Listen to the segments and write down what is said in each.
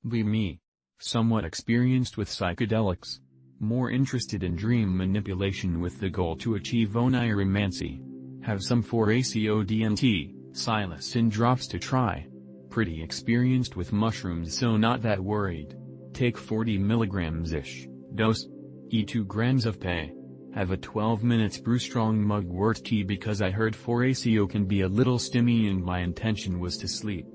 Be me. Somewhat experienced with psychedelics. More interested in dream manipulation with the goal to achieve oniromancy. Have some 4-ACO-DMT, psilocin drops to try. Pretty experienced with mushrooms, so not that worried. Take 40 mg-ish, dose. Eat 2 grams of pay. Have a 12 minutes brew strong mugwort tea because I heard 4-ACO can be a little stimmy and my intention was to sleep.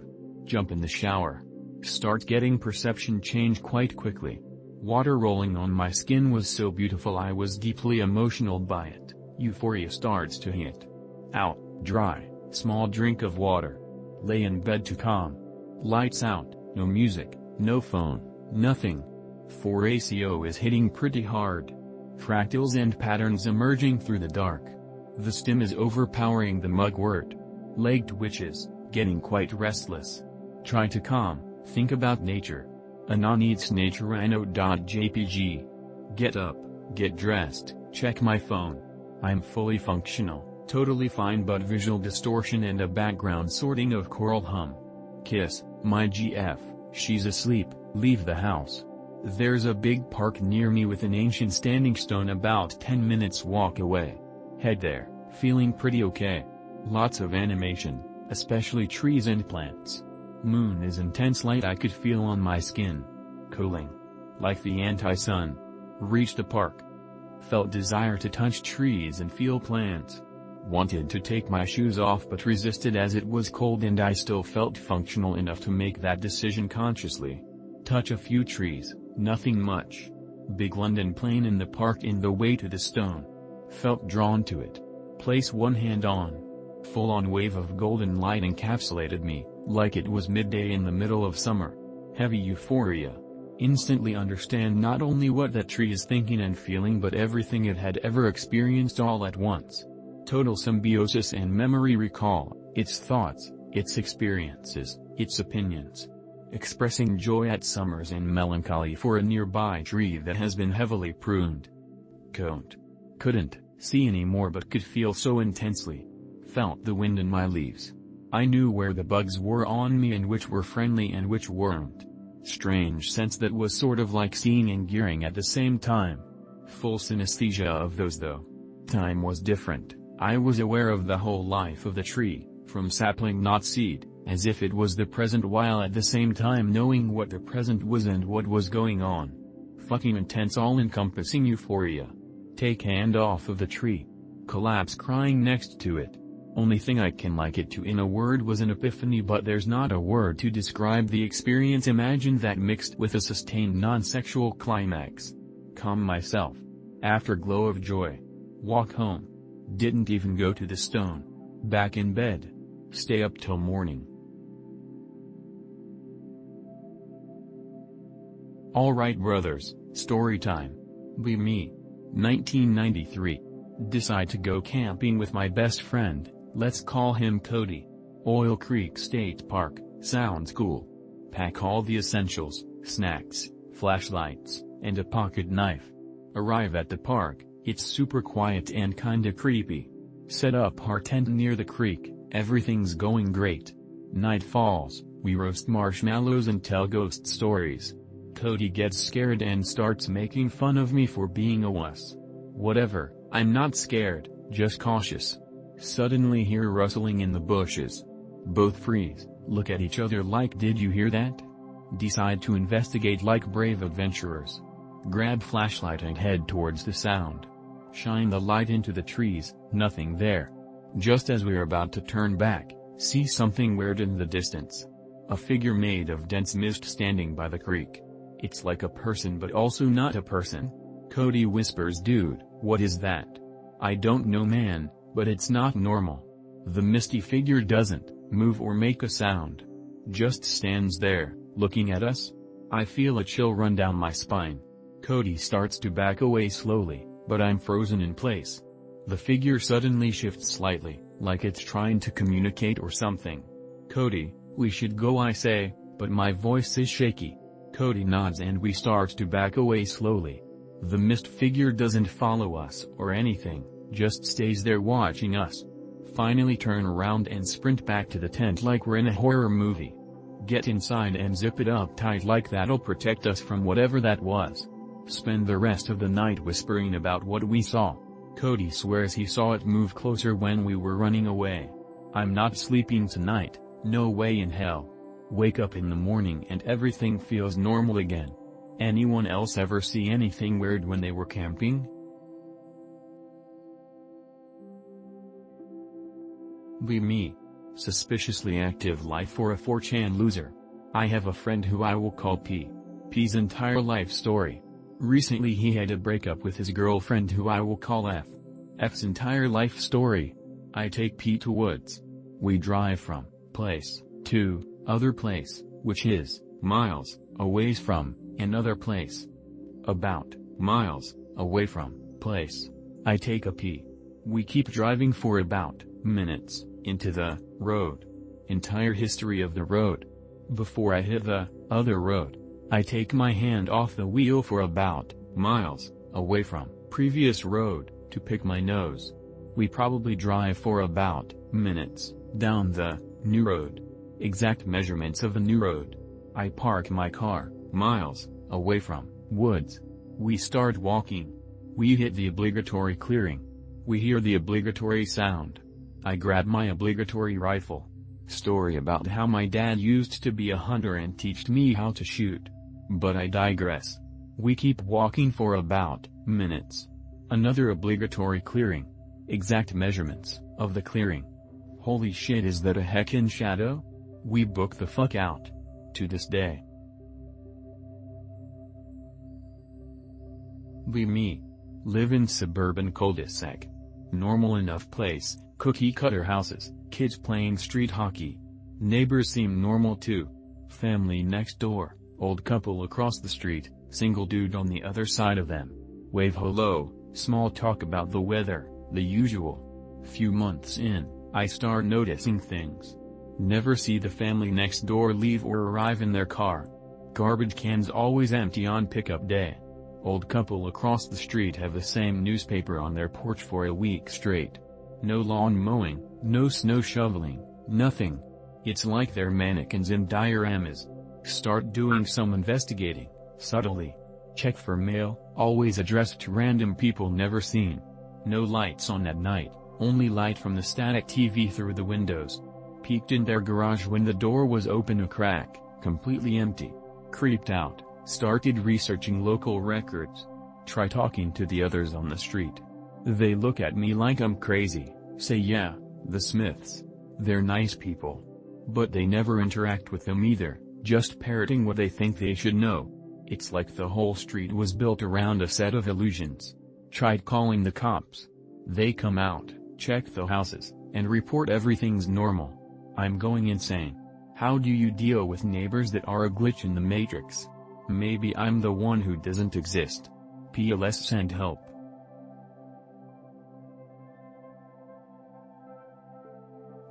Jump in the shower. Start getting perception change quite quickly. Water rolling on my skin was so beautiful I was deeply emotional by it. Euphoria starts to hit. Out, dry, small drink of water. Lay in bed to calm. Lights out, no music, no phone, nothing. 4-ACO is hitting pretty hard. Fractals and patterns emerging through the dark. The stim is overpowering the mugwort. Leg twitches, getting quite restless. Try to calm, think about nature. Anon eats naturino.jpg. Get up, get dressed, check my phone. I'm fully functional, totally fine, but visual distortion and a background sorting of choral hum. Kiss, my GF, she's asleep, leave the house. There's a big park near me with an ancient standing stone about 10 minutes walk away. Head there, feeling pretty okay. Lots of animation, especially trees and plants. Moon is intense light I could feel on my skin. Cooling. Like the anti-sun. Reached the park. Felt desire to touch trees and feel plants. Wanted to take my shoes off but resisted as it was cold and I still felt functional enough to make that decision consciously. Touch a few trees, nothing much. Big London plane in the park in the way to the stone. Felt drawn to it. Place one hand on. Full-on wave of golden light encapsulated me, like it was midday in the middle of summer. Heavy euphoria. Instantly understand not only what that tree is thinking and feeling but everything it had ever experienced all at once. Total symbiosis and memory recall, its thoughts, its experiences, its opinions. Expressing joy at summers and melancholy for a nearby tree that has been heavily pruned. Couldn't see anymore but could feel so intensely. Felt the wind in my leaves. I knew where the bugs were on me and which were friendly and which weren't. Strange sense that was sort of like seeing and hearing at the same time. Full synesthesia of those though. Time was different. I was aware of the whole life of the tree, from sapling not seed, as if it was the present while at the same time knowing what the present was and what was going on. Fucking intense all-encompassing euphoria. Take hand off of the tree. Collapse crying next to it. Only thing I can like it to in a word was an epiphany, but there's not a word to describe the experience. Imagine that mixed with a sustained non-sexual climax. Calm myself. Afterglow of joy. Walk home. Didn't even go to the stone. Back in bed. Stay up till morning. Alright brothers, story time. Be me. 1993. Decide to go camping with my best friend, let's call him Cody. Oil Creek State Park, sounds cool. Pack all the essentials, snacks, flashlights, and a pocket knife. Arrive at the park, it's super quiet and kinda creepy. Set up our tent near the creek, everything's going great. Night falls, we roast marshmallows and tell ghost stories. Cody gets scared and starts making fun of me for being a wuss. Whatever, I'm not scared, just cautious. Suddenly hear rustling in the bushes. Both freeze, look at each other like, did you hear that? Decide to investigate like brave adventurers. Grab flashlight and head towards the sound. Shine the light into the trees, nothing there. Just as we're about to turn back, see something weird in the distance. A figure made of dense mist standing by the creek. It's like a person but also not a person. Cody whispers, dude, what is that? I don't know man, but it's not normal. The misty figure doesn't move or make a sound. Just stands there, looking at us. I feel a chill run down my spine. Cody starts to back away slowly, but I'm frozen in place. The figure suddenly shifts slightly, like it's trying to communicate or something. Cody, we should go, I say, but my voice is shaky. Cody nods and we start to back away slowly. The mist figure doesn't follow us or anything, just stays there watching us. Finally turn around and sprint back to the tent like we're in a horror movie. Get inside and zip it up tight, like that'll protect us from whatever that was. Spend the rest of the night whispering about what we saw. Cody swears he saw it move closer when we were running away. I'm not sleeping tonight, no way in hell. Wake up in the morning and everything feels normal again. Anyone else ever see anything weird when they were camping? Be me. Suspiciously active life for a 4chan loser. I have a friend who I will call P. P's entire life story. Recently he had a breakup with his girlfriend who I will call F. F's entire life story. I take P to woods. We drive from place to other place, which is miles away from another place. About miles away from place. I take a P. We keep driving for about minutes into the road. Entire history of the road. Before I hit the other road, I take my hand off the wheel for about miles away from previous road to pick my nose. We probably drive for about minutes down the new road. Exact measurements of the new road. I park my car miles away from woods. We start walking. We hit the obligatory clearing. We hear the obligatory sound. I grab my obligatory rifle. Story about how my dad used to be a hunter and teached me how to shoot. But I digress. We keep walking for about minutes. Another obligatory clearing. Exact measurements of the clearing. Holy shit, is that a heckin' shadow? We book the fuck out. To this day. Be me. Live in suburban cul-de-sac. Normal enough place, cookie-cutter houses, kids playing street hockey. Neighbors seem normal too. Family next door, old couple across the street, single dude on the other side of them. Wave hello, small talk about the weather, the usual. Few months in, I start noticing things. Never see the family next door leave or arrive in their car. Garbage cans always empty on pickup day. Old couple across the street have the same newspaper on their porch for a week straight. No lawn mowing, no snow shoveling, nothing. It's like they're mannequins in dioramas. Start doing some investigating, subtly. Check for mail, always addressed to random people never seen. No lights on at night, only light from the static TV through the windows. Peeked in their garage when the door was open a crack, completely empty. Creeped out, started researching local records. Try talking to the others on the street. They look at me like I'm crazy, say yeah, the Smiths. They're nice people. But they never interact with them either, just parroting what they think they should know. It's like the whole street was built around a set of illusions. Tried calling the cops. They come out, check the houses, and report everything's normal. I'm going insane. How do you deal with neighbors that are a glitch in the matrix? Maybe I'm the one who doesn't exist. PLS send help.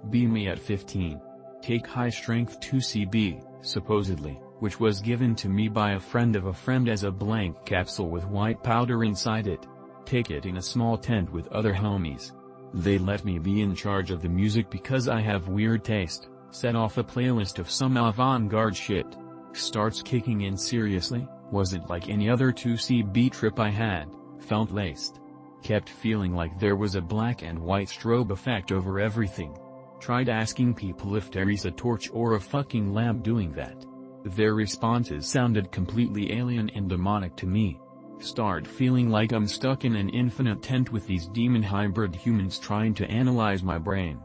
Be me at 15. Take high strength 2CB, supposedly, which was given to me by a friend of a friend as a blank capsule with white powder inside it. Take it in a small tent with other homies. They let me be in charge of the music because I have weird taste. Set off a playlist of some avant-garde shit. Starts kicking in seriously. Was it like any other 2CB trip I had? Felt laced. Kept feeling like there was a black and white strobe effect over everything. Tried asking people if there is a torch or a fucking lamp doing that. Their responses sounded completely alien and demonic to me. Start feeling like I'm stuck in an infinite tent with these demon hybrid humans trying to analyze my brain.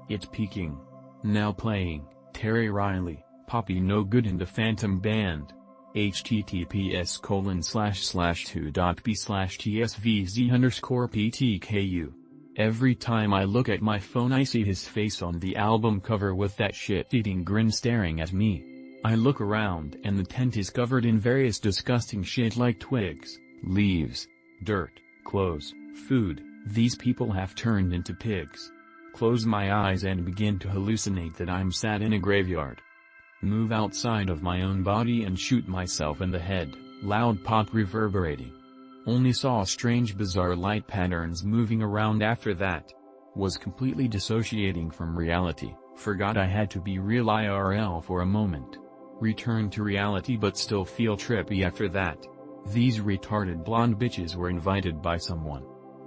It's peaking. Now playing, Terry Riley, Poppy No Good and the Phantom Band. https://2.b/tsvz_ptku. Every time I look at my phone I see his face on the album cover with that shit-eating grin staring at me. I look around and the tent is covered in various disgusting shit like twigs, leaves, dirt, clothes, food. These people have turned into pigs. Close my eyes and begin to hallucinate that I'm sat in a graveyard. Move outside of my own body and shoot myself in the head, loud pop reverberating. Only saw strange bizarre light patterns moving around after that. Was completely dissociating from reality. Forgot I had to be real IRL for a moment. Returned to reality but still feel trippy after that. These retarded blonde bitches were invited by someone.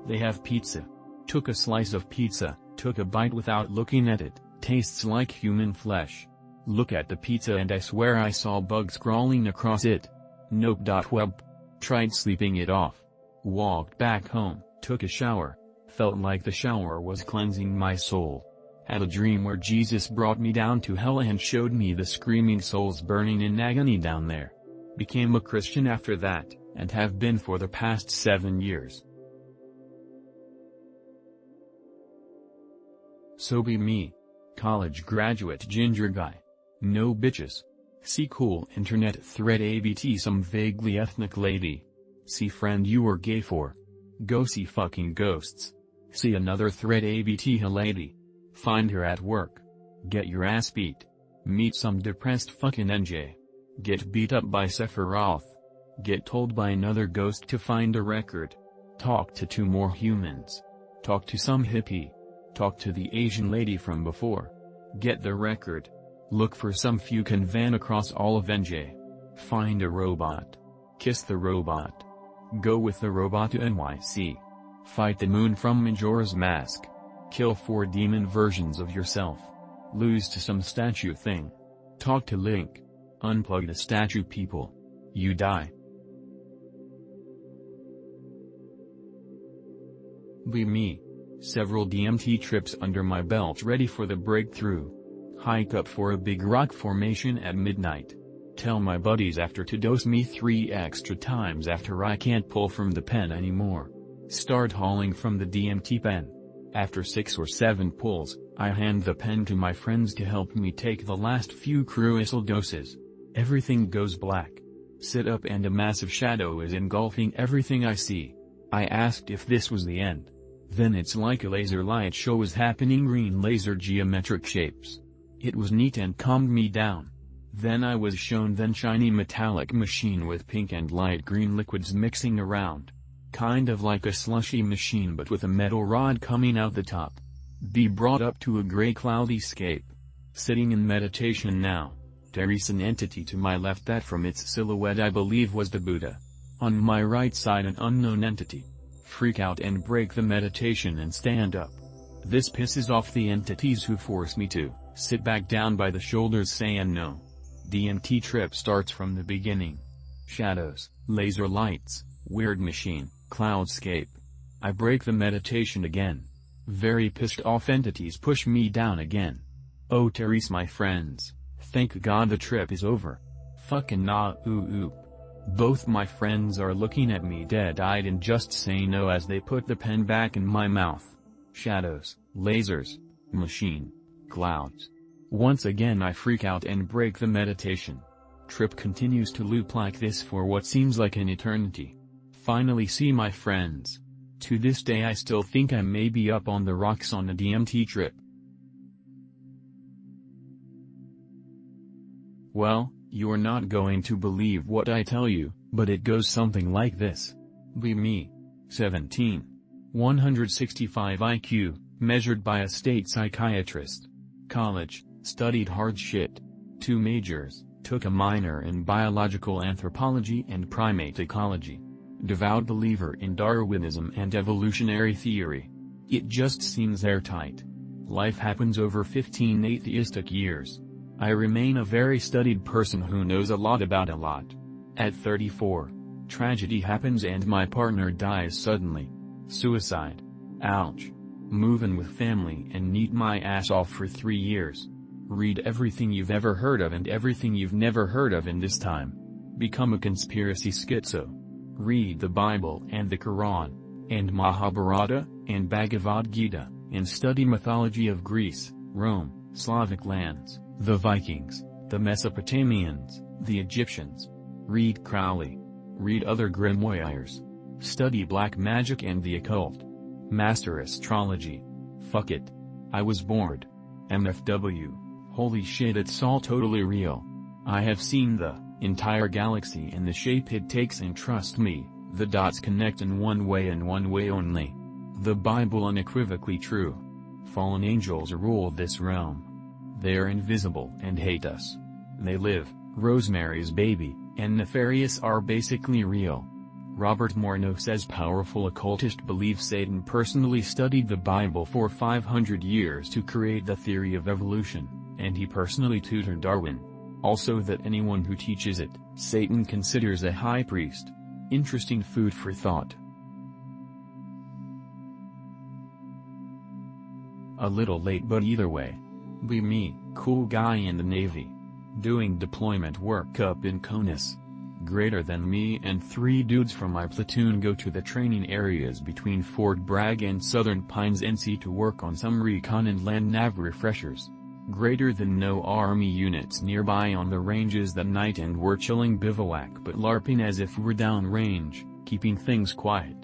They have pizza. Took a slice of pizza, took a bite without looking at it, tastes like human flesh. Look at the pizza and I swear I saw bugs crawling across it. Nope. Web. Tried sleeping it off. Walked back home, took a shower. Felt like the shower was cleansing my soul. Had a dream where Jesus brought me down to hell and showed me the screaming souls burning in agony down there. Became a Christian after that, and have been for the past 7 years. So be me. College graduate ginger guy. No bitches. See cool internet thread ABT some vaguely ethnic lady. See friend you were gay for. Go see fucking ghosts. See another thread ABT a lady. Find her at work. Get your ass beat. Meet some depressed fucking NJ. Get beat up by Sephiroth. Get told by another ghost to find a record. Talk to 2 more humans. Talk to some hippie. Talk to the Asian lady from before. Get the record. Look for some fucking van across all of NJ. Find a robot. Kiss the robot. Go with the robot to NYC. Fight the moon from Majora's Mask. Kill 4 demon versions of yourself. Lose to some statue thing. Talk to Link. Unplug the statue people. You die. Be me. Several DMT trips under my belt ready for the breakthrough. Hike up for a big rock formation at midnight. Tell my buddies after to dose me 3 extra times after I can't pull from the pen anymore. Start hauling from the DMT pen. After 6 or 7 pulls, I hand the pen to my friends to help me take the last few crucial doses. Everything goes black. Sit up and a massive shadow is engulfing everything I see. I asked if this was the end. Then it's like a laser light show is happening, green laser geometric shapes. It was neat and calmed me down. Then I was shown then shiny metallic machine with pink and light green liquids mixing around. Kind of like a slushy machine but with a metal rod coming out the top. Be brought up to a gray cloudy scape. Sitting in meditation now. There's an entity to my left that from its silhouette I believe was the Buddha. On my right side an unknown entity. Freak out and break the meditation and stand up. This pisses off the entities who force me to sit back down by the shoulders saying no. DMT trip starts from the beginning. Shadows, laser lights, weird machine, cloudscape. I break the meditation again. Very pissed off entities push me down again. Oh Therese my friends, thank God the trip is over. Fucking nah oop. Both my friends are looking at me dead-eyed and just say no as they put the pen back in my mouth. Shadows, lasers, machine, clouds. Once again I freak out and break the meditation. Trip continues to loop like this for what seems like an eternity. Finally see my friends. To this day I still think I may be up on the rocks on a DMT trip. Well, you're not going to believe what I tell you, but it goes something like this. Be me. 17. 165 IQ, measured by a state psychiatrist. College, studied hard shit. 2 majors, took a minor in biological anthropology and primate ecology. Devout believer in Darwinism and evolutionary theory. It just seems airtight. Life happens over 15 atheistic years. I remain a very studied person who knows a lot about a lot. At 34, tragedy happens and my partner dies suddenly. Suicide. Ouch. Moving with family and need my ass off for 3 years. Read everything you've ever heard of and everything you've never heard of in this time. Become a conspiracy schizo. Read the Bible and the Quran, and Mahabharata, and Bhagavad Gita, and study mythology of Greece, Rome, Slavic lands, the Vikings, the Mesopotamians, the Egyptians. Read Crowley. Read other grimoires. Study black magic and the occult. Master astrology. Fuck it. I was bored. MFW. Holy shit, it's all totally real. I have seen the entire galaxy in the shape it takes, and trust me, the dots connect in one way and one way only. The Bible unequivocally true. Fallen angels rule this realm. They are invisible and hate us. They live, Rosemary's Baby, and Nefarious are basically real. Robert Morneau says powerful occultist believe Satan personally studied the Bible for 500 years to create the theory of evolution, and he personally tutored Darwin. Also that anyone who teaches it, Satan considers a high priest. Interesting food for thought. A little late but either way. Be me, cool guy in the Navy. Doing deployment work up in Conus. Greater than me and 3 dudes from my platoon go to the training areas between Fort Bragg and Southern Pines NC to work on some recon and land nav refreshers. Greater than no army units nearby on the ranges that night, and we're chilling bivouac but LARPing as if we're downrange, keeping things quiet.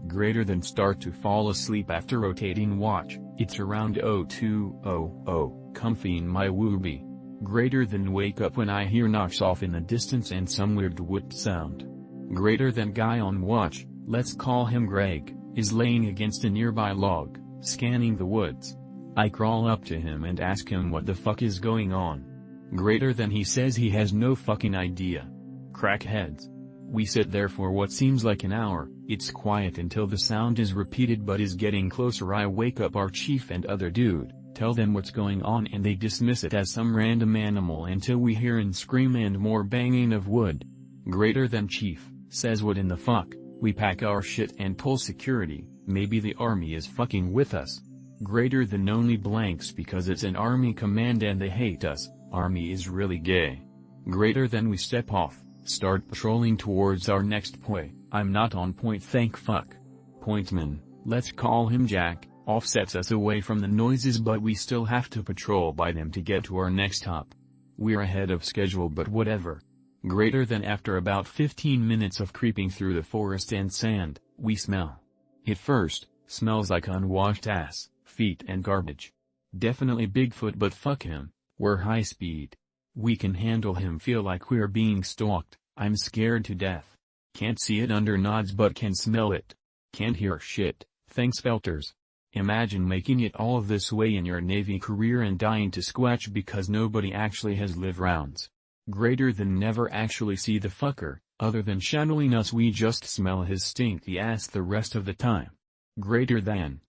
Greater than start to fall asleep after rotating watch, it's around 02:00, comfy in my woobie. Greater than wake up when I hear knocks off in the distance and some weird whoop sound. Greater than guy on watch, let's call him Greg, is laying against a nearby log, scanning the woods. I crawl up to him and ask him what the fuck is going on. Greater than he says he has no fucking idea. Crackheads. We sit there for what seems like an hour, it's quiet until the sound is repeated but is getting closer. I wake up our chief and other dude, tell them what's going on, and they dismiss it as some random animal until we hear and scream and more banging of wood. Greater than chief, says what in the fuck, we pack our shit and pull security, maybe the army is fucking with us. Greater than only blanks because it's an army command and they hate us, army is really gay. Greater than we step off, start patrolling towards our next point. I'm not on point, thank fuck. Pointman, let's call him Jack, offsets us away from the noises but we still have to patrol by them to get to our next stop. We're ahead of schedule but whatever. Greater than after about 15 minutes of creeping through the forest and sand, we smell. It first, smells like unwashed ass, feet and garbage. Definitely Bigfoot but fuck him, we're high speed. We can handle him, feel like we're being stalked, I'm scared to death. Can't see it under nods but can smell it. Can't hear shit, thanks Felters. Imagine making it all this way in your Navy career and dying to squatch because nobody actually has live rounds. Greater than never actually see the fucker, other than shadowing us, we just smell his stinky ass the rest of the time. Greater than,